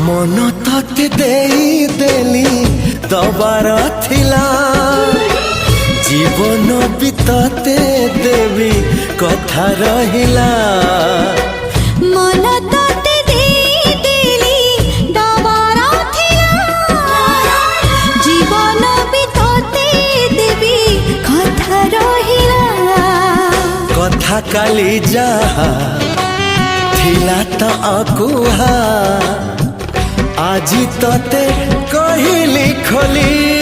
मन तते देली दबार थिला जीवन भी तते देवी कथा रहिला मन तते देली दबार थिला जीवन भी तते देवी कथा रहिला कथा काली जहा थिला त अकुहा आजी तते कहिली खोली